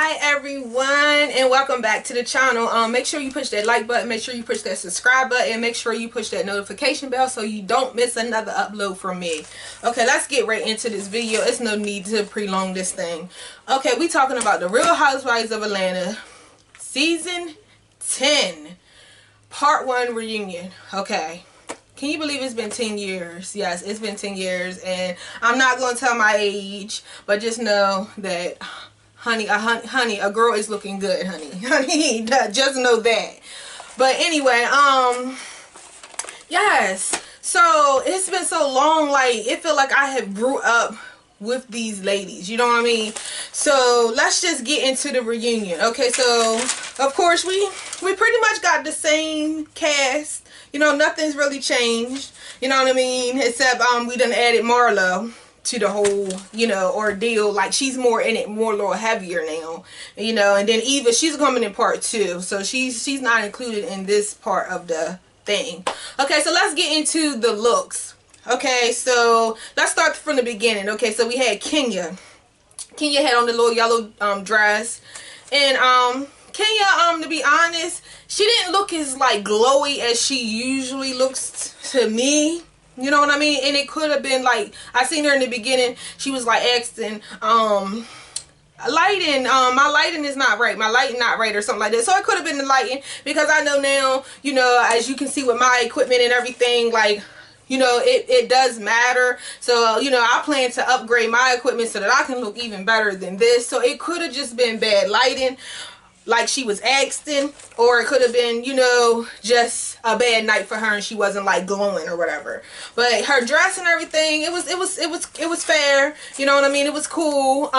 Hi everyone, and welcome back to the channel. Make sure you push that like button, make sure you push that subscribe button, and make sure you push that notification bell so you don't miss another upload from me. Okay, let's get right into this video. It's no need to prolong this thing. Okay, we talking about the Real Housewives of Atlanta season 10 part 1 reunion. Okay, can you believe it's been 10 years? Yes, it's been 10 years, and I'm not going to tell my age, but just know that honey, a girl is looking good, honey, just know that. But anyway, yes, so it's been so long, like it feel like I have grew up with these ladies, you know what I mean? So let's just get into the reunion. Okay, so of course we pretty much got the same cast, you know, nothing's really changed, you know what I mean, except we done added Marlo to the whole, you know, ordeal. Like, she's more in it, more a little heavier now, you know. And then Eva, she's coming in part 2, so she's not included in this part of the thing. Okay, so let's get into the looks. Okay, so let's start from the beginning. Okay, so we had Kenya had on the little yellow dress, and Kenya, to be honest, she didn't look as like glowy as she usually looks to me. You know what I mean? And it could have been like, I seen her in the beginning, she was like asking, lighting, my lighting is not right, my lighting not right, or something like that. So it could have been the lighting, because I know now, you know, as you can see with my equipment and everything, like, you know, it does matter. So, you know, I plan to upgrade my equipment so that I can look even better than this. So it could have just been bad lighting, like she was asking, or it could have been, you know, just a bad night for her and she wasn't like glowing or whatever. But her dress and everything, it was fair, you know what I mean? It was cool.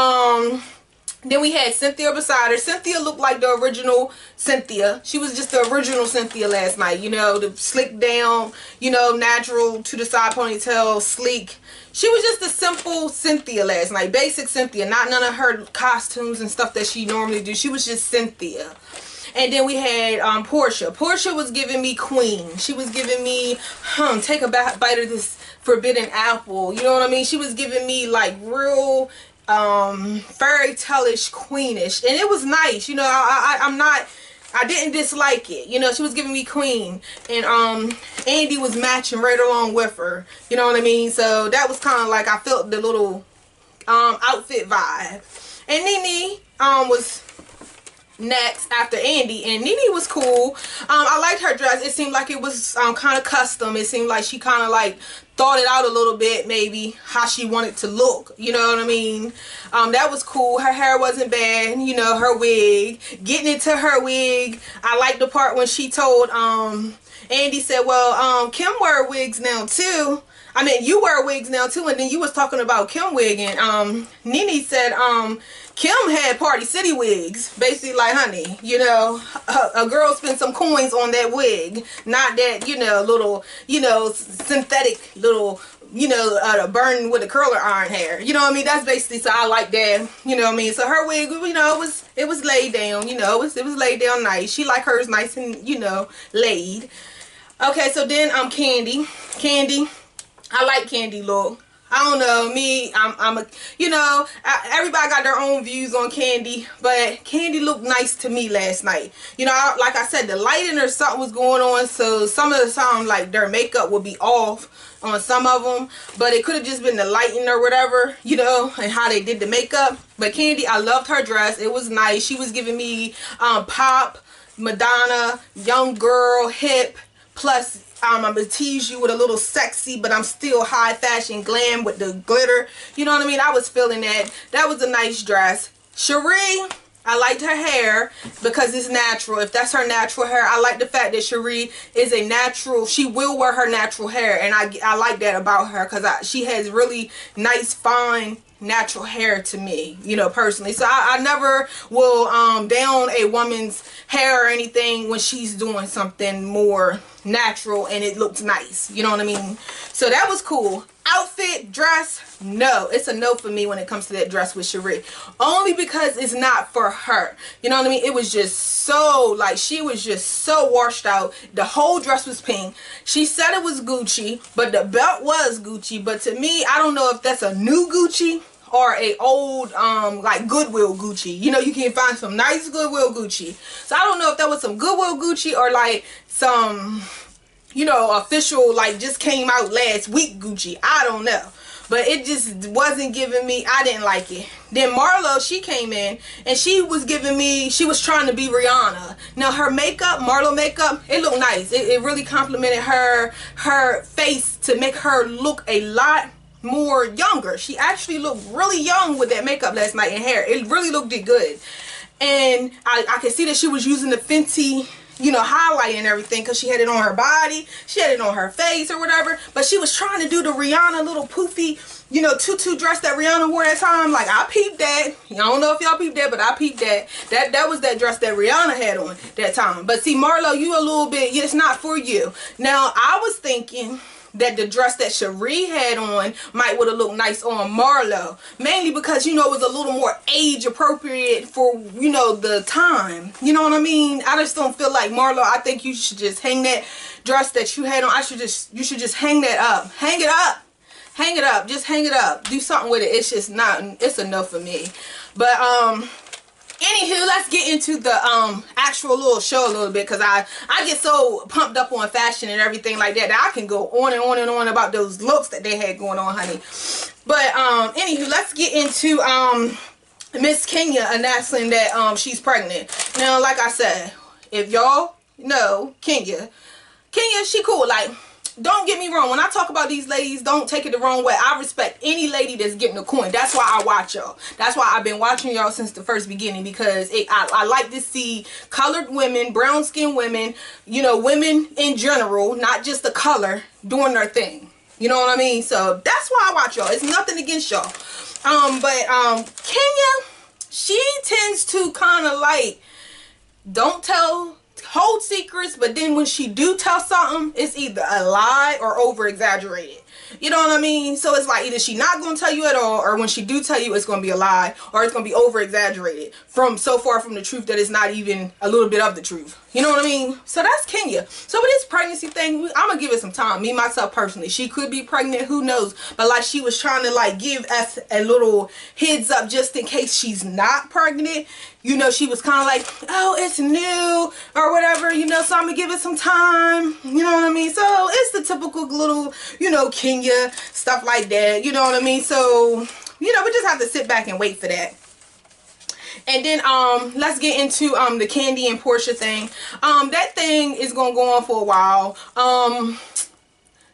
Then we had Cynthia beside her. Cynthia looked like the original Cynthia. She was just the original Cynthia last night, you know, the slick down, you know, natural to the side ponytail, sleek. She was just a simple Cynthia last night, basic Cynthia, not none of her costumes and stuff that she normally do. She was just Cynthia. And then we had Portia. Portia was giving me queen. She was giving me, take a bite of this forbidden apple. You know what I mean? She was giving me like real fairy tale-ish, queenish, and it was nice. You know, I didn't dislike it. You know, she was giving me queen, and Andy was matching right along with her, you know what I mean? So that was kind of like, I felt the little outfit vibe. And Nene was next after Andy, and Nene was cool. I liked her dress. It seemed like it was kind of custom. It seemed like she kind of like thought it out a little bit, maybe how she wanted to look, you know what I mean? That was cool. Her hair wasn't bad, you know, her wig, getting into her wig. I liked the part when she told Andy said, well, Kim wear wigs now too. I mean, you wear wigs now too. And then you was talking about Kim wig, and Nene said Kim had Party City wigs, basically like, honey, you know, a girl spent some coins on that wig, not that, you know, little, you know, synthetic little, you know, burn with a curler iron hair, you know what I mean? That's basically, so I like that, you know what I mean? So her wig, you know, it was laid down, you know, it was laid down nice. She like hers nice and, you know, laid. Okay, so then Candy, I like Candy look. I don't know, me, I'm a, you know, everybody got their own views on Candy, but Candy looked nice to me last night. You know, like I said, the lighting or something was going on, so some of the time, like, their makeup would be off on some of them, but it could have just been the lighting or whatever, you know, and how they did the makeup. But Candy, I loved her dress. It was nice. She was giving me pop, Madonna, young girl, hip, plus I'm gonna tease you with a little sexy, but I'm still high fashion glam with the glitter. You know what I mean? I was feeling that. That was a nice dress. Cherie, I liked her hair because it's natural. If that's her natural hair, I like the fact that Cherie is a natural. She will wear her natural hair, and I like that about her, because she has really nice, fine, natural hair to me, you know, personally. So I never will down a woman's hair or anything when she's doing something more natural and it looks nice, you know what I mean? So that was cool. Outfit, dress, no, it's a no for me when it comes to that dress with Cherie, only because it's not for her, you know what I mean? It was just so, like, she was just so washed out. The whole dress was pink. She said it was Gucci, but the belt was Gucci. But to me, I don't know if that's a new Gucci or a old like Goodwill Gucci. You know, you can find some nice Goodwill Gucci. So I don't know if that was some Goodwill Gucci or like some, you know, official, like just came out last week Gucci. I don't know. But it just wasn't giving me, I didn't like it. Then Marlo, she came in and she was giving me, she was trying to be Rihanna. Now her makeup, Marlo makeup, it looked nice. It really complimented her face to make her look a lot more younger. She actually looked really young with that makeup last night and hair. It really looked good. And I could see that she was using the Fenty, you know, highlight and everything, because she had it on her body, she had it on her face or whatever, but she was trying to do the Rihanna little poofy, you know, tutu dress that Rihanna wore at time. Like, I peeped that. I don't know if y'all peeped that, but I peeped that. That was that dress that Rihanna had on that time. But see, Marlo, you a little bit, it's not for you. Now, I was thinking that the dress that Cherie had on might would have looked nice on Marlo, mainly because, you know, it was a little more age appropriate for, you know, the time. You know what I mean? I just don't feel like Marlo. I think you should just hang that dress that you had on. You should just hang that up. Hang it up. Hang it up. Just hang it up. Do something with it. It's just not, it's enough for me. But anywho, let's get into the actual little show a little bit, because I get so pumped up on fashion and everything like that I can go on and on and on about those looks that they had going on, honey. But anywho, let's get into Miss Kenya announcing that she's pregnant. Now, like I said, if y'all know Kenya, she cool. Like, don't get me wrong, when I talk about these ladies, don't take it the wrong way. I respect any lady that's getting a coin. That's why I watch y'all. That's why I've been watching y'all since the first beginning, because I like to see colored women, brown skinned women, you know, women in general, not just the color, doing their thing. You know what I mean? So that's why I watch y'all. It's nothing against y'all. But Kenya, she tends to kind of like, don't hold secrets, but then when she do tell something, it's either a lie or over exaggerated. You know what I mean? So it's like either she not gonna tell you at all, or when she do tell you, it's gonna be a lie, or it's gonna be over exaggerated from so far from the truth that it's not even a little bit of the truth. You know what I mean? So that's Kenya. So with this pregnancy thing, I'm gonna give it some time. Me myself personally, she could be pregnant, who knows? But like, she was trying to like give us a little heads up just in case she's not pregnant. You know, she was kind of like, oh, it's new or whatever, you know, so I'm gonna give it some time. You know what I mean? So it's the typical little, you know, Kenya stuff like that. You know what I mean? So, you know, we just have to sit back and wait for that. And then let's get into the Candy and Portia thing. That thing is gonna go on for a while.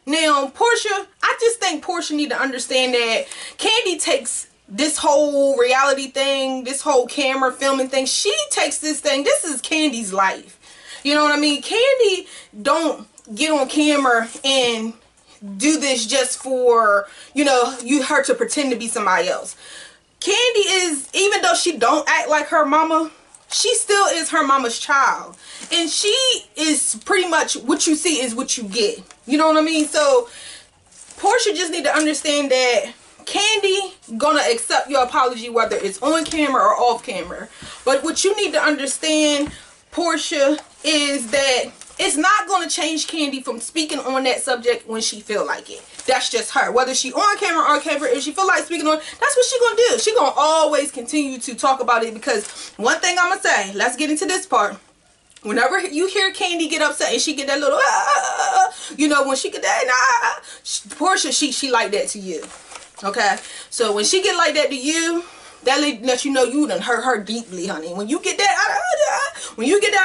Now Portia, I just think Portia need to understand that Candy takes this whole reality thing, this whole camera filming thing, she takes this thing, this is Candy's life. You know what I mean? Candy don't get on camera and do this just for, you know, her to pretend to be somebody else. Candy is, even though she don't act like her mama, she still is her mama's child. And she is pretty much, what you see is what you get. You know what I mean? So Portia just need to understand that Candy gonna accept your apology whether it's on camera or off camera. But what you need to understand, Portia, is that it's not gonna change Candy from speaking on that subject when she feel like it. That's just her. Whether she on camera or off camera, if she feel like speaking on, that's what she gonna do. She gonna always continue to talk about it, because one thing I'm gonna say, let's get into this part. Whenever you hear Candy get upset and she get that little, you know, when she get that, Portia, she like that to you. Okay, so when she get like that to you, that lets you know you done hurt her deeply, honey. When you get that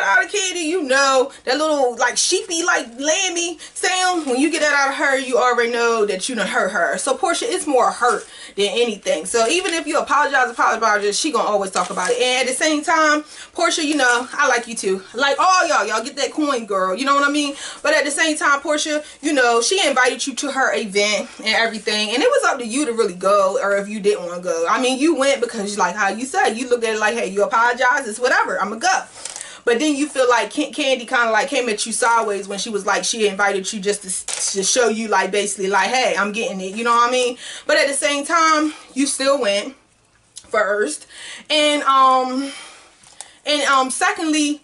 out of Candy, you know, that little like sheepy, like lamby sound, when you get that out of her, you already know that you done hurt her. So Portia, it's more hurt than anything. So even if you apologize, she gonna always talk about it. And at the same time, Portia, you know, I like you too. Like all y'all get that coin, girl. You know what I mean? But at the same time, Portia, you know, she invited you to her event and everything, and it was up to you to really go, or if you didn't want to go. I mean, you went because, like how you said, you looked at it like, hey, you apologize, it's whatever, I'm gonna go. But then you feel like Candy kind of like came at you sideways when she was like, she invited you just to show you, like, basically like, hey, I'm getting it, you know what I mean? But at the same time, you still went first. And secondly,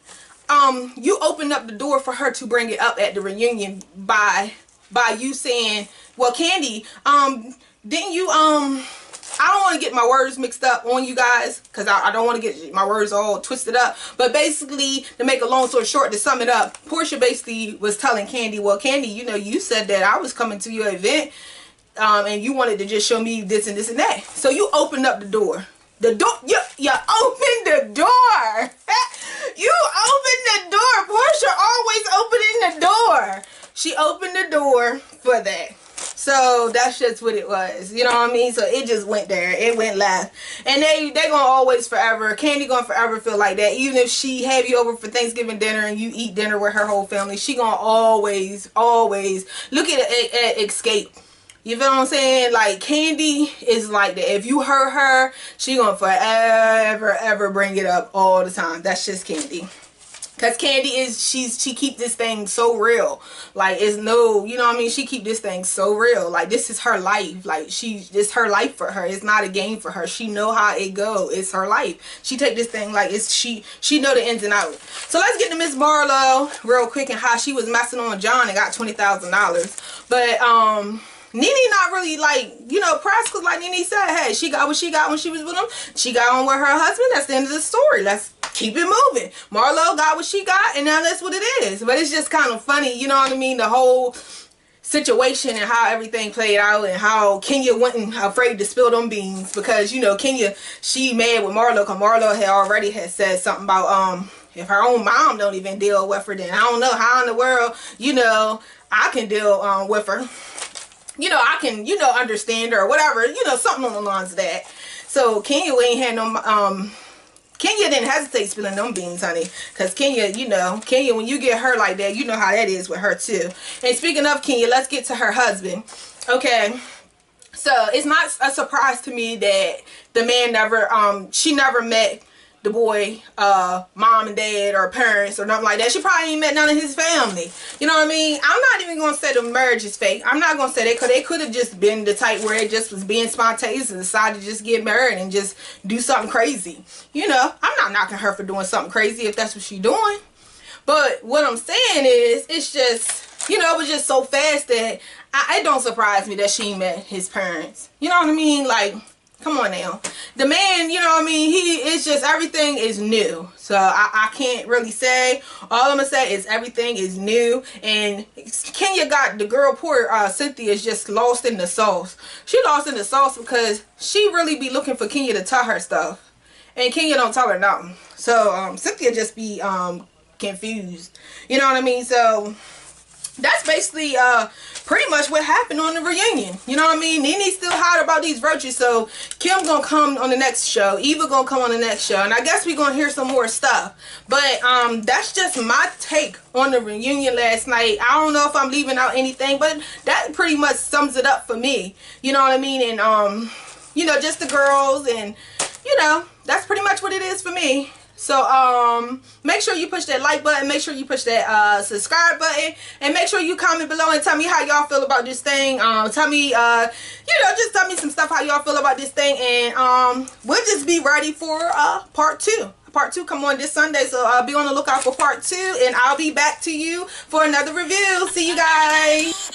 you opened up the door for her to bring it up at the reunion by you saying, well, Candy, didn't you I don't want to get my words mixed up on you guys, because I don't want to get my words all twisted up. But basically, to make a long story short, to sum it up, Portia basically was telling Candy, well, Candy, you know, you said that I was coming to your event, and you wanted to just show me this and this and that. So you opened up the door. The door, you opened the door. You opened the door. Portia always opening the door. She opened the door for that. So that's just what it was, you know what I mean? So it just went there, it went left, and they gonna always forever, Candy gonna forever feel like that. Even if she have you over for Thanksgiving dinner and you eat dinner with her whole family, she gonna always look at Escape. You feel what I'm saying? Like, Candy is like that. If you hurt her, she gonna forever ever bring it up all the time. That's just Candy. Cause Candy is, she keep this thing so real. Like, it's no, you know what I mean? She keep this thing so real. Like, this is her life. Like, it's her life for her. It's not a game for her. She know how it go. It's her life. She take this thing like it's, she know the ins and outs. So let's get to Miss Marlo real quick and how she was messing on John and got $20,000. But, Nene not really, like, you know, pressed, because like Nene said, hey, she got what she got when she was with him. She got on with her husband. That's the end of the story. Let's keep it moving. Marlo got what she got, and now that's what it is. But it's just kind of funny, you know what I mean? The whole situation and how everything played out, and how Kenya wasn't afraid to spill them beans, because, you know, Kenya, she mad with Marlo because Marlo had said something about, if her own mom don't even deal with her, then I don't know how in the world, you know, I can deal with her. You know, I can, you know, understand her or whatever, you know, something on the lines of that. So Kenya ain't had no, Kenya didn't hesitate spilling them beans, honey. Because Kenya, you know, Kenya, when you get her like that, you know how that is with her too. And speaking of Kenya, let's get to her husband. Okay. So it's not a surprise to me that the man never, she never met the boy, mom and dad or parents or nothing like that. She probably ain't met none of his family. You know what I mean? I'm not even going to say the marriage is fake. I'm not going to say that, because they could have just been the type where it just was being spontaneous and decided to just get married and just do something crazy. You know, I'm not knocking her for doing something crazy if that's what she's doing. But what I'm saying is, it's just, you know, it was just so fast that it don't surprise me that she met his parents. You know what I mean? Like, come on now. The man, you know what I mean, it's just, everything is new. So I can't really say. All I'm going to say is everything is new. And Kenya got, the girl, poor Cynthia, is just lost in the sauce. She lost in the sauce because she really be looking for Kenya to tell her stuff. And Kenya don't tell her nothing. So Cynthia just be confused. You know what I mean? So that's basically pretty much what happened on the reunion. You know what I mean? Nene's still hot about these virtues, so Kim gonna come on the next show. Eva gonna come on the next show, and I guess we gonna hear some more stuff. But that's just my take on the reunion last night. I don't know if I'm leaving out anything, but that pretty much sums it up for me. You know what I mean? And you know, just the girls, and you know, that's pretty much what it is for me. So make sure you push that like button, make sure you push that subscribe button, and make sure you comment below and tell me how y'all feel about this thing. Tell me, you know, just tell me some stuff how y'all feel about this thing, and we'll just be ready for part 2. Part 2 come on this Sunday, so be on the lookout for part 2, and I'll be back to you for another review. See you guys.